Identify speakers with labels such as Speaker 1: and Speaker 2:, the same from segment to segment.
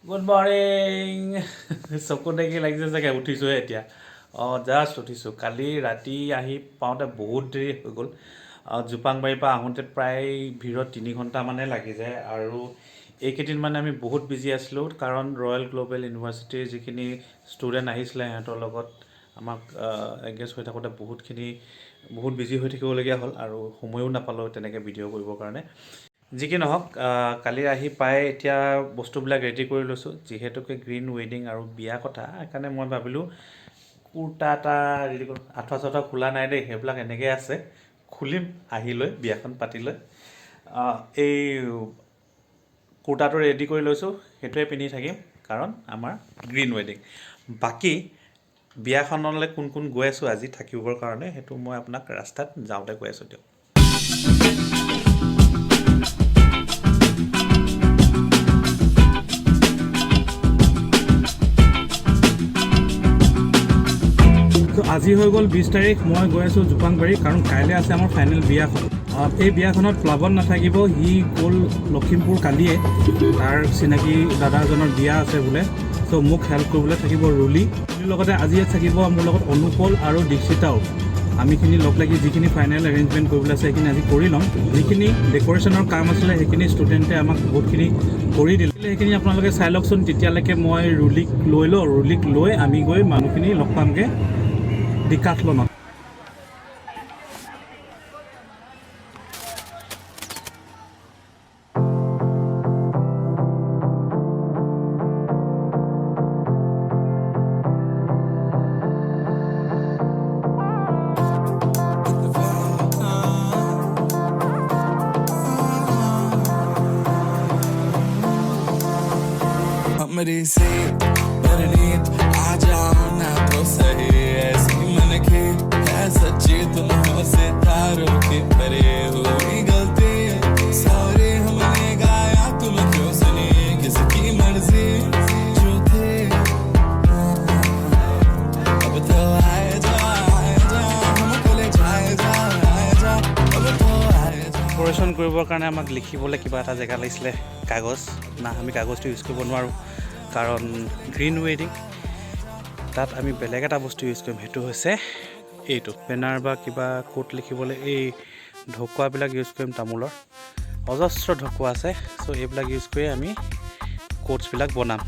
Speaker 1: Good morning চকু দেখি লাগিছে চাগে উঠিছোঁহে এতিয়া জাষ্ট উঠিছোঁ কালি ৰাতি আহি পাওঁতে বহুত দেৰি হৈ গ'ল জোপাংবাৰীৰ পৰা আহোঁতে প্ৰায় ভিৰত 3 ঘণ্টামানে লাগি যায় আৰু এইকেইদিন মানে আমি বহুত বিজি আছিলোঁ কাৰণ ৰয়েল গ্ল'বেল ইউনিভাৰ্চিটিৰ যিখিনি ষ্টুডেণ্ট আহিছিলে সিহঁতৰ লগত আমাক এংগেজ হৈ থাকোঁতে বহুত বিজি হৈ থাকিবলগীয়া হ'ল আৰু সময়ো নাপালোঁ তেনেকৈ ভিডিঅ' কৰিবৰ কাৰণে যি কি নহওক কালি আহি পাই এতিয়া বস্তুবিলাক ৰেডি কৰি লৈছোঁ যিহেতুকে গ্ৰীণ ৱেডিং আৰু বিয়া কথা সেইকাৰণে মই ভাবিলোঁ কুৰ্তা এটা ৰেডি কৰোঁ আঁঠুৱা চাঠুৱা খোলা নাই দেই সেইবিলাক এনেকৈ আছে খুলিম আহি লৈ বিয়াখন পাতি লৈ এই কুৰ্তাটো ৰেডি কৰি লৈছোঁ সেইটোৱে পিন্ধি থাকিম কাৰণ আমাৰ গ্ৰীণ ৱেডিং বাকী বিয়াখনলৈ কোন কোন গৈ আছোঁ আজি থাকিবৰ কাৰণে সেইটো মই আপোনাক ৰাস্তাত যাওঁতে কৈ আছোঁ দিয়ক আজি হৈ গ'ল 20 তাৰিখ মই গৈ আছোঁ জোপাংবাৰী কাৰণ কাইলৈ আছে আমাৰ ফাইনেল বিয়াখন এই বিয়াখনত প্লাৱন নাথাকিব সি গ'ল লখিমপুৰ কালিয়ে তাৰ চিনাকি দাদা এজনৰ বিয়া আছে বোলে চ' মোক হেল্প কৰিবলৈ থাকিব ৰুলিৰ লগতে আজি থাকিব মোৰ লগত অনুপল আৰু দীক্ষিতাও আমিখিনি লগ লাগি যিখিনি ফাইনেল এৰেঞ্জমেণ্ট কৰিবলৈ আছে সেইখিনি আজি কৰি ল'ম যিখিনি ডেক'ৰেশ্যনৰ কাম আছিলে সেইখিনি ষ্টুডেণ্টে আমাক বহুতখিনি কৰি দিলে সেইখিনি আপোনালোকে চাই লওকচোন তেতিয়ালৈকে মই ৰুলিক লৈ আমি গৈ মানুহখিনি লগ পামগৈ ডিকাথলনত
Speaker 2: मेरी से परनीत आ जाओ ना तो सही ऐसी मन की है सच्ची तुम हो सितारों की परे हुई गलती सॉरी हमने गाया तुम क्यों सुनी किसकी मर्जी जो थे अब तो आए जा हमको ले जाए जा अब तो आए जा
Speaker 1: ডেক'ৰেশ্যন কৰিবৰ কাৰণে আমাক লিখিবলৈ কিবা এটা জেগা লাগিছিলে কাগজ না আমি কাগজটো ইউজ কৰিব নোৱাৰোঁ কাৰণ গ্ৰীণ ৱেডিং তাত আমি বেলেগ এটা বস্তু ইউজ কৰিম সেইটো হৈছে এইটো বেনাৰ বা কিবা কোট লিখিবলৈ এই ঢকুৱাবিলাক ইউজ কৰিম তামোলৰ অজস্ৰ ঢকুৱা আছে চ' এইবিলাক ইউজ কৰি আমি কোটছবিলাক বনাম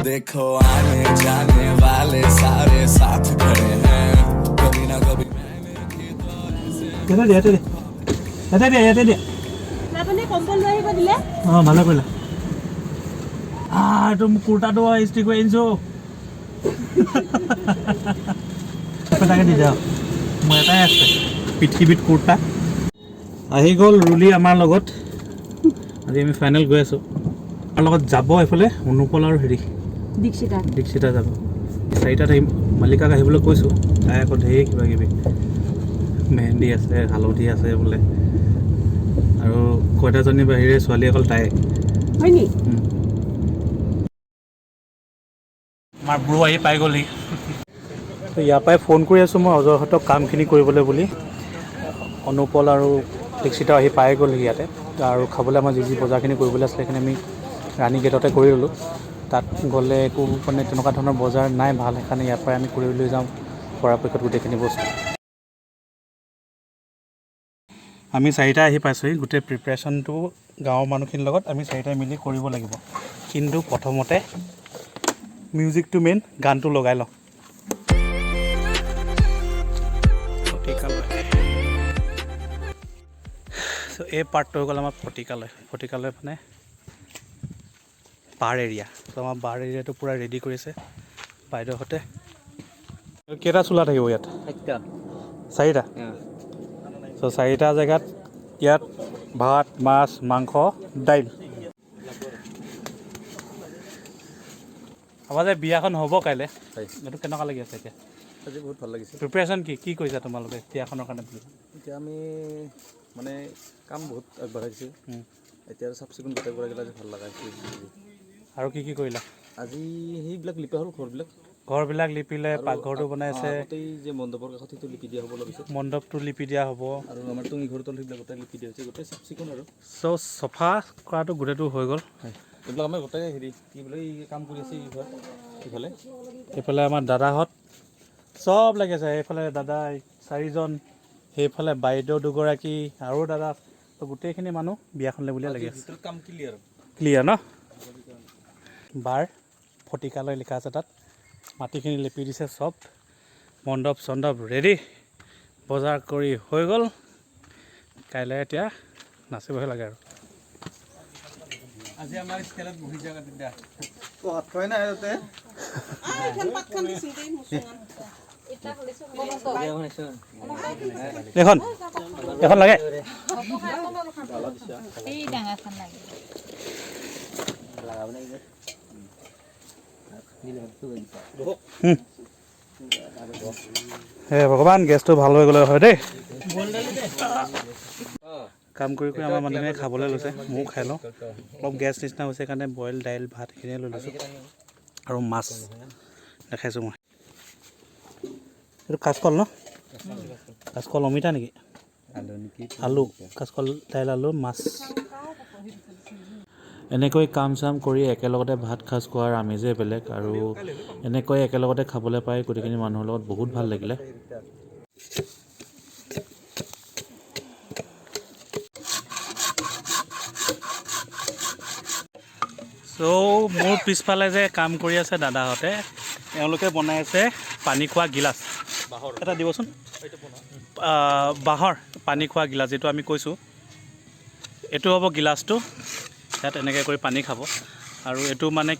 Speaker 2: देखो आने जाने वाले सारे साथ खड़े हैं कभी ना कभी मैंने की तो ऐसे
Speaker 1: ইয়াতে দিয়া
Speaker 3: আপুনি কম্বল লৈ আহিব দিলে
Speaker 1: অঁ ভালে কৰিলা এইটো মোক কুৰ্তাটো ইস্ত্ৰি কৰি আনিছোঁ তাকে দি দিয়া মই এটাই আছে পৃথিৱীত কুৰ্তা আহি গ'ল ৰুলি আমাৰ লগত আজি আমি ফাইনেল গৈ আছোঁ আমাৰ লগত যাব এইফালে অনুপল আৰু দীক্ষিতা যাব 4টাত আহিম মালিকাক আহিবলৈ কৈছোঁ তাই আকৌ ঢেৰ কিবা কিবি মেহেন্দি আছে হালধি আছে বোলে আৰু কইনাজনীৰ বাহিৰে ছোৱালী অকল তাই
Speaker 3: হয় নি
Speaker 1: আমাৰ ব্ৰু আহি পাই গ'লহি তো ইয়াৰ পৰাই ফোন কৰি আছোঁ মই অজয়হঁতক কামখিনি কৰিবলৈ বুলি অনুপল আৰু দীক্ষিতা আহি পাই গ'লহি ইয়াতে আৰু খাবলৈ আমাৰ যি বজাৰখিনি কৰিবলৈ আছিলে সেইখিনি আমি ৰাণী গেটতে কৰি ল'লোঁ তাত গ'লে একো মানে তেনেকুৱা ধৰণৰ বজাৰ নাই ভাল সেইকাৰণে ইয়াৰ পৰাই আমি কৰি লৈ যাওঁ পৰাপক্ষত গোটেইখিনি বস্তু আমি 4টা আহি পাইছোঁহি গোটেই প্ৰিপেৰেশ্যনটো গাঁৱৰ মানুহখিনিৰ লগত আমি 4টাই মিলি কৰিব লাগিব কিন্তু প্ৰথমতে মিউজিকটো মেইন গানটো লগাই লওঁ চ' এই পাৰ্টটো হৈ গ'ল আমাৰ ফটিকালয় মানে বাৰ এৰিয়া চ' আমাৰ বাৰ এৰিয়াটো পূৰা ৰেডি কৰিছে বাইদেউহঁতে কেইটা চোলা থাকিব ইয়াত 4টা চ' 4টা জেগাত ইয়াত ভাত মাছ মাংস দাইল আমাৰ যে বিয়াখন হ'ব কাইলৈ এইটো কেনেকুৱা লাগি আছে এতিয়া
Speaker 4: আজি বহুত ভাল লাগিছে।
Speaker 1: প্ৰিপেৰেশ্যন কি কৰিছা তোমালোকে বিয়াখনৰ কাৰণে?
Speaker 4: এতিয়া আমি মানে কাম বহুত আগবাঢ়াইছে এতিয়া চাফ চিকুণ গোটেই কৰাগিলা ভাল লগা হৈছে
Speaker 1: আৰু কি কৰিলা
Speaker 4: আজি সেইবিলাক লিপা হ'ল
Speaker 1: ঘৰবিলাক লিপিলে পাকঘৰটো বনাইছে
Speaker 4: গোটেই যে মণ্ডপৰ কাষত সেইটো লিপি দিয়া হ'ব লাগিছে
Speaker 1: মণ্ডপটো লিপি দিয়া হ'ব
Speaker 4: আৰু আমাৰ টুঙি ঘৰ তল সেইবিলাক গোটেই লিপি দিয়া হৈছে গোটেই চাফ চিকুণ আৰু
Speaker 1: চফা কৰাটো গোটেইটো হৈ গ'ল
Speaker 4: এইবিলাক আমাৰ গোটেই হেৰি কি বোলে কাম কৰি আছে এইফালে
Speaker 1: এইফালে আমাৰ দাদাহঁত চব লাগিছে এইফালে দাদা 4জন সেইফালে বাইদেউ 2গৰাকী আৰু দাদা গোটেইখিনি মানুহ বিয়াখনলৈ বুলিয়ে লাগি আছে
Speaker 4: কাম
Speaker 1: ক্লিয়াৰ ন বাৰ ফটিকালৈ লিখা আছে তাত মাটিখিনি লিপি দিছে চব মণ্ডপ চণ্ডপ ৰেডি বজাৰ কৰি হৈ গ'ল কাইলৈ এতিয়া নাচিবহে লাগে আৰু
Speaker 4: আজি আমাৰ ষ্টাইলত বহি যোৱা দিদা
Speaker 1: এখন এখন লাগে হে ভগৱান গেছটো ভাল হৈ গ'লে হয় দেই কাম কৰি আমাৰ মানুহে খাবলৈ লৈছে ময়ো খাই লওঁ অলপ গেছ নিচিনা হৈছে কাৰণে বইল দাইল ভাত এইখিনিয়ে লৈ লৈছোঁ আৰু মাছ দেখাইছোঁ মই এইটো কাচকল ন কাচকল অমিতা নেকি আলু কাচকল দাইল আলু মাছ এনেকৈ কাম চাম কৰি একেলগতে ভাত সাজ খোৱাৰ আমেজেই বেলেগ আৰু এনেকৈ একেলগতে খাবলৈ পাই গোটেইখিনি মানুহৰ লগত বহুত ভাল লাগিলে চ' মোৰ পিছফালে যে কাম কৰি আছে দাদাহঁতে তেওঁলোকে বনাই আছে পানী খোৱা গিলাচ এটা দিবচোন বাঁহৰ পানী খোৱা গিলাচ যিটো আমি কৈছোঁ এইটো হ'ব গিলাচটো ইয়াত এনেকৈ কৰি পানী খাব আৰু এইটো মানে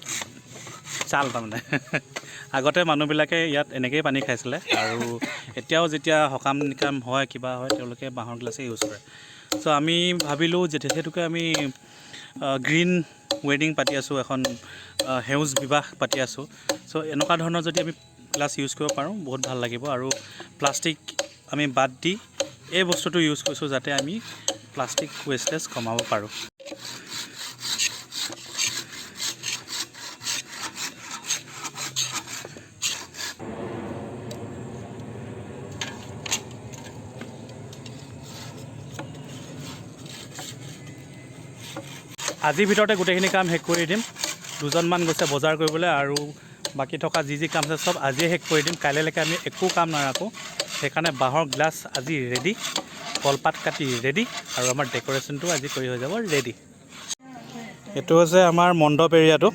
Speaker 1: চাল তাৰমানে আগতে মানুহবিলাকে ইয়াত এনেকৈয়ে পানী খাইছিলে আৰু এতিয়াও যেতিয়া সকাম নিকাম হয় কিবা হয় তেওঁলোকে বাঁহৰ গিলাচে ইউজ কৰে চ' আমি ভাবিলোঁ যে যিহেতুকে আমি গ্ৰীণ ৱেডিং পাতি আছোঁ এখন সেউজ বিবাহ পাতি আছোঁ চ' এনেকুৱা ধৰণৰ যদি আমি গ্লাছ ইউজ কৰিব পাৰোঁ বহুত ভাল লাগিব আৰু প্লাষ্টিক আমি বাদ দি এই বস্তুটো ইউজ কৰিছোঁ যাতে আমি প্লাষ্টিক ৱেষ্টেজ কমাব পাৰোঁ আজিৰ ভিতৰতে গোটেইখিনি কাম শেষ কৰি দিম 2জনমান গৈছে বজাৰ কৰিবলৈ আৰু বাকী থকা যি কাম আছে চব আজিয়ে শেষ কৰি দিম কাইলৈলৈকে আমি একো কাম নাৰাখোঁ সেইকাৰণে বাঁহৰ গ্লাছ আজি ৰেডি কলপাত কাটি ৰেডি আৰু আমাৰ ডেক'ৰেশ্যনটো আজি কৰি হৈ যাব ৰেডি এইটো হৈছে আমাৰ মণ্ডপ এৰিয়াটো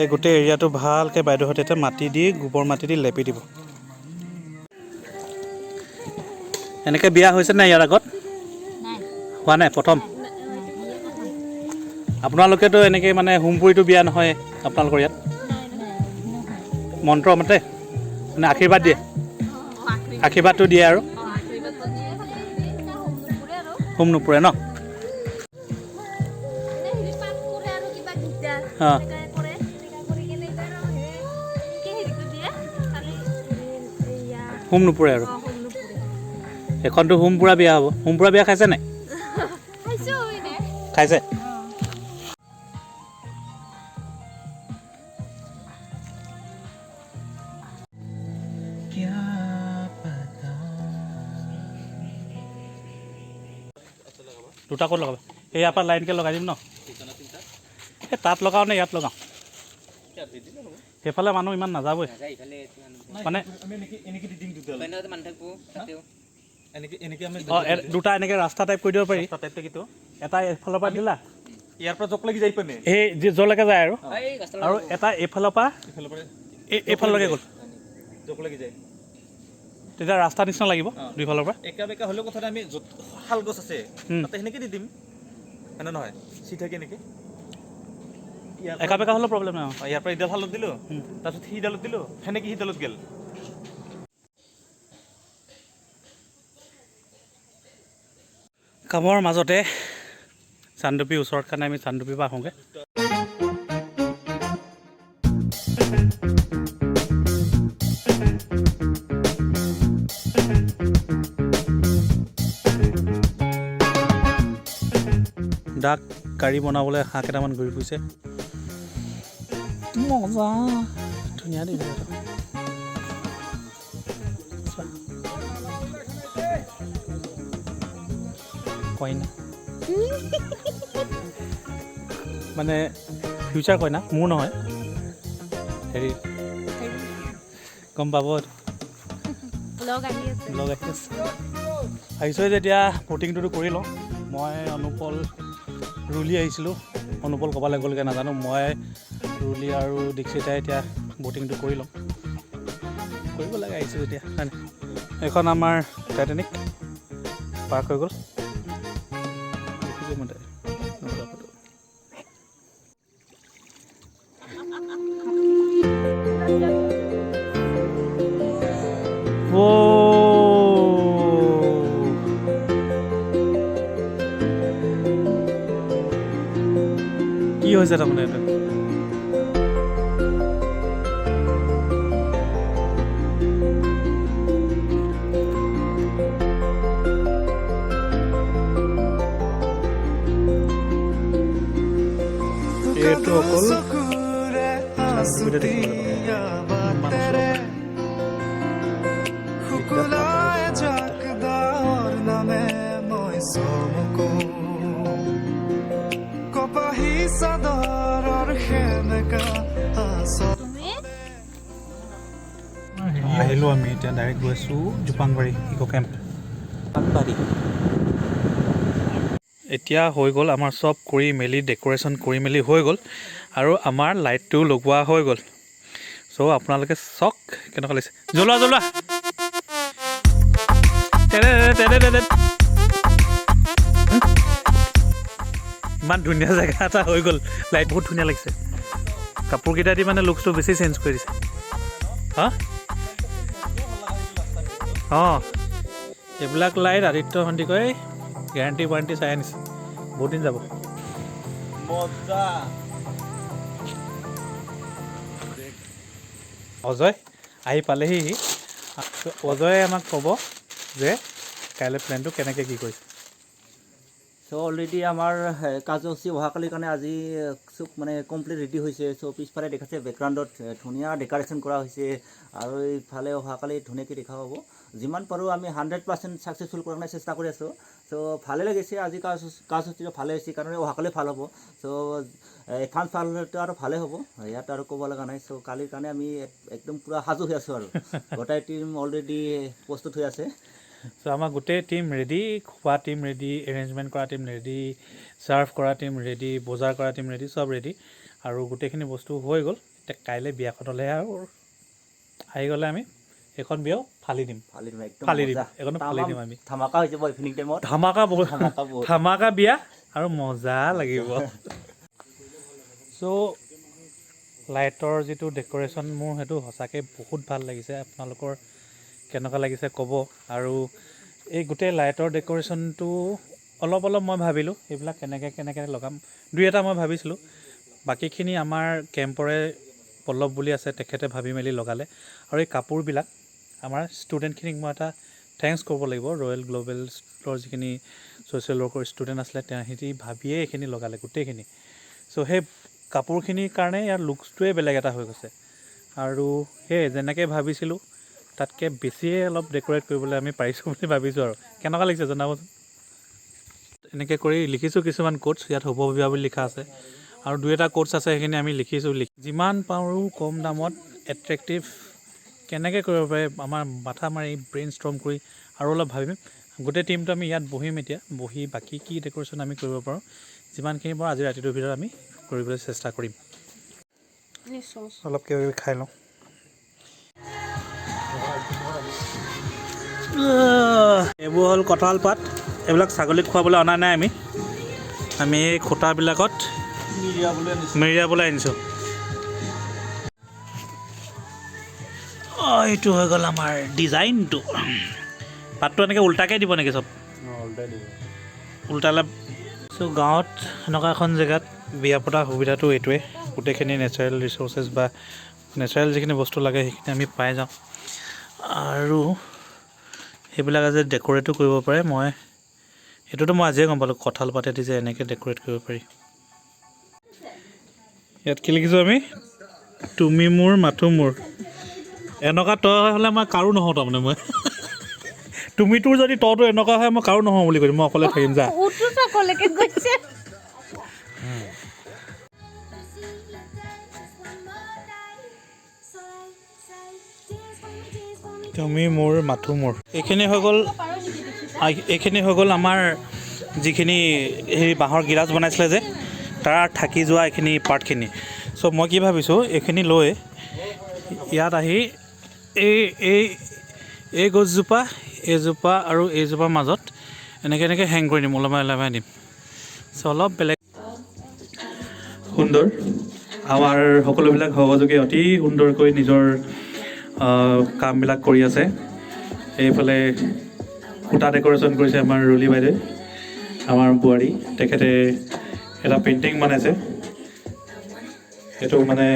Speaker 1: এই গোটেই এৰিয়াটো ভালকৈ বাইদেউহঁতে মাটি দি গোবৰ মাটি দি লেপি দিব এনেকৈ বিয়া হৈছে নাই ইয়াৰ আগত হোৱা নাই প্ৰথম আপোনালোকেতো এনেকৈ মানে হোমপুৰিটো বিয়া নহয় আপোনালোকৰ ইয়াত মন্ত্ৰ মতে মানে আশীৰ্বাদ দিয়ে আশীৰ্বাদটো দিয়ে আৰু হোম নুপুৰে ন অঁ হোম নুপুৰে আৰু এখনতো হোমপুৰা বিয়া হ'ব হোমপুৰা বিয়া খাইছে নাই খাইছে দুটা ক'ত লগাবা এই ইয়াৰ পৰা লাইনকৈ লগাই দিম ন এই তাত লগাওঁ নে ইয়াত লগাওঁ সেইফালে মানুহ ইমান নাযাবই মানে অঁ দুটা এনেকৈ ৰাস্তা টাইপ কৰি দিব পাৰি এটা এইফালৰ পৰা দিলা
Speaker 4: ইয়াৰ পৰা জক লাগি যাই পানে
Speaker 1: এই য'লৈকে যায় আৰু এটা এইফালৰ পৰা এইফাললৈকে গ'ল
Speaker 4: জক লাগি যায়
Speaker 1: তেতিয়া ৰাস্তা নিচিনা লাগিব দুইফালৰ পৰা
Speaker 4: একা বেকা হ'লেও কথা আমি য'ত শাল গছ আছে তাতে সেনেকৈ দি দিম হয়নে নহয় চিধাকৈ এনেকৈ
Speaker 1: একা বেকা হ'লেও প্ৰব্লেম নাই
Speaker 4: ইয়াৰ পৰা ইডাল শালত দিলোঁ তাৰপিছত সিডালত দিলোঁ সেনেকৈ সিডালত গ'ল
Speaker 1: কামৰ মাজতে চান্দুপীৰ ওচৰত কাৰণে আমি চান্দুপীৰ পৰা আহোঁগৈ ডাক কাৰী বনাবলৈ হাঁহ কেইটামান ঘূৰি ফুৰিছে মজা ধুনীয়া দেই কইনা মানে ফিউচাৰ কইনা মোৰ নহয় হেৰি গম পাব
Speaker 3: ব্লগ আহি আছে
Speaker 1: ব্লগ আহি আছে আহিছোঁ যেতিয়া ব'টিংটোতো কৰি লওঁ মই অনুপল ৰুলি আহিছিলোঁ অনুপল ক'বালৈ গ'লগৈ নাজানো মই ৰুলি আৰু দীক্ষিতাই এতিয়া ব'টিংটো কৰি লওঁ কৰিব লাগে আহিছোঁ এতিয়া এইখন আমাৰ টাইটানিক পাৰ্ক হৈ গ'ল কি হৈছে তাৰমানে এইটো এইটো অকল আহিলোঁ আমি এতিয়া ডাইৰেক্ট গৈ আছোঁ জোপাংবাৰী ইক' কেম্প এতিয়া হৈ গ'ল আমাৰ চব কৰি মেলি ডেক'ৰেশ্যন কৰি মেলি হৈ গ'ল আৰু আমাৰ লাইটটো লগোৱা হৈ গ'ল চ' আপোনালোকে চাওক কেনেকুৱা লাগিছে জ্বলোৱা জ্বলোৱা ইমান ধুনীয়া জেগা এটা হৈ গ'ল লাইট বহুত ধুনীয়া লাগিছে কাপোৰকেইটা দি মানে লুকছটো বেছি চেঞ্জ কৰি দিছে হা অঁ এইবিলাক light Aditya Sandikoi guarantee warranty চাই আনিছে বহুত দিন যাব অজয় আহি পালেহি অজয়ে আমাক ক'ব যে কাইলৈ প্লেনটো কেনেকৈ কি কৰিছে
Speaker 5: চ' অলৰেডি আমাৰ কাৰ্যসূচী অহাকালিৰ কাৰণে আজি চব মানে কমপ্লিট ৰেডি হৈছে চ' পিছফালে দেখাইছে বেকগ্ৰাউণ্ডত ধুনীয়া ডেক'ৰেশ্যন কৰা হৈছে আৰু এইফালে অহাকালি ধুনীয়াকৈ দেখা পাব যিমান পাৰোঁ আমি 100% ছাকচেছফুল কৰাৰ কাৰণে চেষ্টা কৰি আছোঁ চ' ভালে লাগিছে আজি কাৰ্যসূচীটো ভালে হৈছে কাৰণ অহাকালি ভাল হ'ব চ' এডভান্স ভাল হ'লেতো আৰু ভালে হ'ব ইয়াত আৰু ক'ব লগা নাই চ' কালিৰ কাৰণে আমি একদম পূৰা সাজু হৈ আছোঁ আৰু গোটেই টীম অলৰেডি প্ৰস্তুত হৈ আছে
Speaker 1: চ' আমাৰ গোটেই টীম ৰেডি খোৱা টীম ৰেডি এৰেঞ্জমেণ্ট কৰা টীম ৰেডি ছাৰ্ভ কৰা টীম ৰেডি বজাৰ কৰা টীম ৰেডি চব ৰেডি আৰু গোটেইখিনি বস্তু হৈ গ'ল এতিয়া কাইলৈ বিয়াখনলৈ আৰু আহি গ'লে আমি এইখন বিয়াও ফালি দিম এইখন ফালি দিম আমি
Speaker 5: ধামাকা হৈ যাব ইভিনিং টাইমত
Speaker 1: ধামাকা বিয়া আৰু মজা লাগিব চ' লাইটৰ যিটো ডেক'ৰেশ্যন মোৰ সেইটো সঁচাকৈ বহুত ভাল লাগিছে আপোনালোকৰ কেনেকুৱা লাগিছে ক'ব আৰু এই গোটেই লাইটৰ ডেক'ৰেশ্যনটো অলপ মই ভাবিলোঁ এইবিলাক কেনেকৈ লগাম দুই এটা মই ভাবিছিলোঁ বাকীখিনি আমাৰ কেম্পৰে পল্লৱ বুলি আছে তেখেতে ভাবি মেলি লগালে আৰু এই কাপোৰবিলাক আমাৰ ষ্টুডেণ্টখিনিক মই এটা থেংকছ কৰিব লাগিব ৰয়েল গ্ল'বেলৰ যিখিনি ছ'চিয়েল ৱৰ্কৰ ষ্টুডেণ্ট আছিলে সিহঁতি ভাবিয়েই এইখিনি লগালে গোটেইখিনি চ' সেই কাপোৰখিনিৰ কাৰণে ইয়াৰ লুকছটোৱে বেলেগ এটা হৈ গৈছে আৰু সেই যেনেকৈ ভাবিছিলোঁ তাতকৈ বেছিয়ে অলপ ডেক'ৰেট কৰিবলৈ আমি পাৰিছোঁ বুলি ভাবিছোঁ আৰু কেনেকুৱা লাগিছে জনাবচোন এনেকৈ কৰি লিখিছোঁ কিছুমান কোটছ ইয়াত শুভ বিবাহ বুলি লিখা আছে আৰু দুই এটা কোটছ আছে সেইখিনি আমি লিখিছোঁ যিমান পাৰোঁ কম দামত এট্ৰেক্টিভ কেনেকৈ কৰিব পাৰে আমাৰ মাথা মাৰি ব্ৰেইন ষ্টৰ্ম কৰি আৰু অলপ ভাবিম গোটেই টীমটো আমি ইয়াত বহিম এতিয়া বহি বাকী কি ডেক'ৰেশ্যন আমি কৰিব পাৰোঁ যিমানখিনি পাৰোঁ আজি ৰাতিটোৰ ভিতৰত আমি কৰিবলৈ চেষ্টা কৰিম অলপ কিবা কিবি খাই লওঁ এইবোৰ হ'ল কঁঠাল পাত এইবিলাক ছাগলীক খুৱাবলৈ অনা নাই আমি এই খুটাবিলাকত মেৰিয়াবলৈ আনিছোঁ এইটো হৈ গ'ল আমাৰ ডিজাইনটো পাতটো এনেকৈ উল্টাকৈ দিব নেকি চব উল্টালে চ' গাঁৱত এনেকুৱা এখন জেগাত বিয়া পতা সুবিধাটো এইটোৱে গোটেইখিনি নেচাৰেল ৰিচ'ৰ্চেছ বা নেচাৰেল যিখিনি বস্তু লাগে সেইখিনি আমি পাই যাওঁ আৰু সেইবিলাক আজি ডেক'ৰেটো কৰিব পাৰে মই এইটোতো মই আজিয়ে গম পালোঁ কঁঠাল পাতেদি যে এনেকৈ ডেক'ৰেট কৰিব পাৰি। ইয়াত কি লিখিছোঁ আমি তুমি মোৰ মাথো মোৰ। এনেকুৱা তই হ'লে মই কাৰো নহওঁ তাৰমানে মই তুমিটোৰ যদি তইতো এনেকুৱা হয় মই কাৰো নহওঁ বুলি কৈছোঁ মই অকলে থাকিম যা। তুমি মোৰ মাথো মোৰ। এইখিনি হৈ গ'ল আমাৰ যিখিনি সেই বাঁহৰ গিলাচ বনাইছিলে যে তাৰ থাকি যোৱা এইখিনি পাৰ্টখিনি। চ' মই কি ভাবিছোঁ এইখিনি লৈ ইয়াত আহি এই গছজোপা এইজোপা আৰু এইজোপাৰ মাজত এনেকৈ হেং কৰি দিম, ওলমাই দিম। চ' অলপ বেলেগ সুন্দৰ। আমাৰ সকলোবিলাক সহযোগী অতি সুন্দৰকৈ নিজৰ কামবিলাক কৰি আছে। এইফালে সূতা ডেক'ৰেশ্যন কৰিছে আমাৰ ৰুলি বাইদেৱে, আমাৰ বোৱাৰী। তেখেতে এটা পেইণ্টিং বনাইছে, সেইটো মানে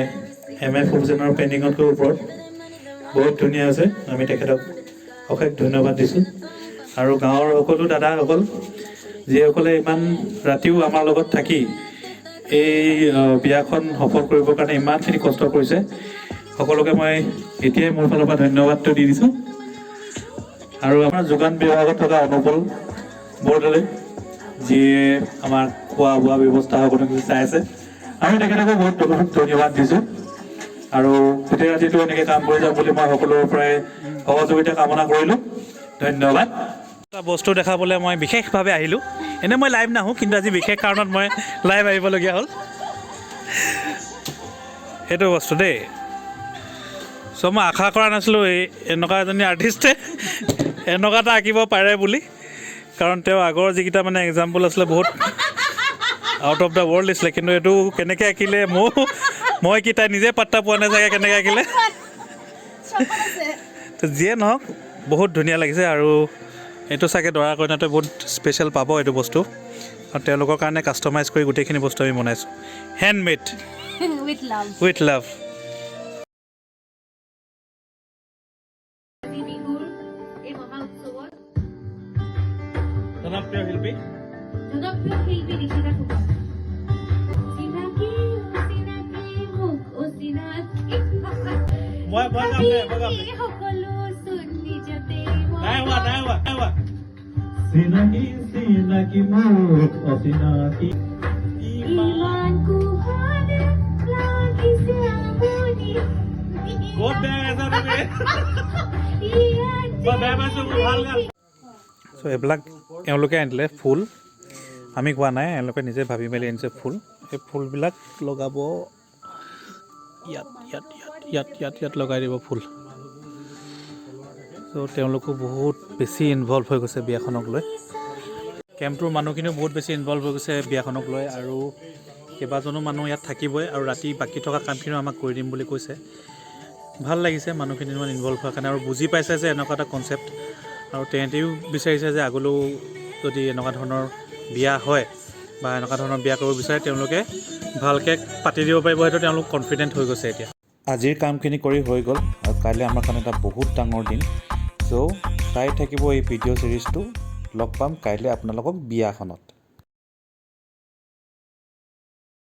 Speaker 1: MF ফুলচেনৰ পেইণ্টিঙতকৈ ওপৰত বহুত ধুনীয়া আছে। আমি তেখেতক অশেষ ধন্যবাদ দিছোঁ। আৰু গাঁৱৰ সকলো দাদাসকল যিসকলে ইমান ৰাতিও আমাৰ লগত থাকি এই বিয়াখন সফল কৰিবৰ কাৰণে ইমানখিনি কষ্ট কৰিছে, সকলোকে মই এতিয়াই মোৰ ফালৰ পৰা ধন্যবাদটো দি দিছোঁ। আৰু আমাৰ যোগান বিভাগত থকা অনুপল বৰদলৈ যিয়ে আমাৰ খোৱা বোৱা ব্যৱস্থা সকলো কিছু চাই আছে, আমি তেখেতকো বহুত ধন্যবাদ দিছোঁ। আৰু গোটেই ৰাতিটো এনেকৈ কাম কৰি যাম বুলি মই সকলোৰে পৰাই সহযোগিতা কামনা কৰিলোঁ। ধন্যবাদ। এটা বস্তু দেখাবলৈ মই বিশেষভাৱে আহিলোঁ। এনেই মই লাইভ নাহোঁ, কিন্তু আজি বিশেষ কাৰণত মই লাইভ আহিবলগীয়া হ'ল। সেইটো বস্তু দেই। চ' মই আশা কৰা নাছিলোঁ এনেকুৱা এজনী আৰ্টিষ্টে এনেকুৱা এটা আঁকিব পাৰে বুলি, কাৰণ তেওঁ আগৰ যিকেইটা মানে এক্সাম্পল আছিলে বহুত আউট অফ দ্য ৱৰ্ল্ড দিছিলে, কিন্তু এইটো কেনেকৈ আঁকিলে মই কি তাই নিজে পাত্তা পোৱা নাই চাগে কেনেকৈ আঁকিলে। তো যিয়ে নহওক বহুত ধুনীয়া লাগিছে। আৰু এইটো চাগে দৰা কইনাটোৱে বহুত স্পেচিয়েল পাব এইটো বস্তু, আৰু তেওঁলোকৰ কাৰণে কাষ্টমাইজ কৰি গোটেইখিনি বস্তু আমি বনাইছোঁ, হেণ্ডমেড উইথ লাভ। জনপ্ৰিয় শিল্পী চিনাকি মোক অচিনাকি চ' এইবিলাক এওঁলোকে আনিলে ফুল, আমি কোৱা নাই, এওঁলোকে নিজে ভাবি মেলি আনিছে ফুল। এই ফুলবিলাক লগাব ইয়াত লগাই দিব ফুল। চ' তেওঁলোকো বহুত বেছি ইনভলভ হৈ গৈছে বিয়াখনক লৈ। কেম্পটোৰ মানুহখিনিও বহুত বেছি ইনভলভ হৈ গৈছে বিয়াখনক লৈ, আৰু কেইবাজনো মানুহ ইয়াত থাকিবই, আৰু ৰাতি বাকী থকা কামখিনিও আমাক কৰি দিম বুলি কৈছে। ভাল লাগিছে মানুহখিনি ইমান ইনভলভ হোৱাৰ কাৰণে, আৰু বুজি পাইছে যে এনেকুৱা এটা কনচেপ্ট, আৰু তেহেঁতিও বিচাৰিছে যে আগলৈও যদি এনেকুৱা ধৰণৰ বিয়া হয় বা এনেকুৱা ধৰণৰ বিয়া কৰিব বিচাৰে তেওঁলোকে ভালকৈ পাতি দিব পাৰিব, সেইটো তেওঁলোক কনফিডেণ্ট হৈ গৈছে এতিয়া। আজিৰ কামখিনি কৰি হৈ গ'ল, আৰু কাইলৈ আমাৰ কাৰণে এটা বহুত ডাঙৰ দিন। চ' চাই থাকিব এই ভিডিঅ' ছিৰিজটো। লগ পাম কাইলৈ আপোনালোকক বিয়াখনত।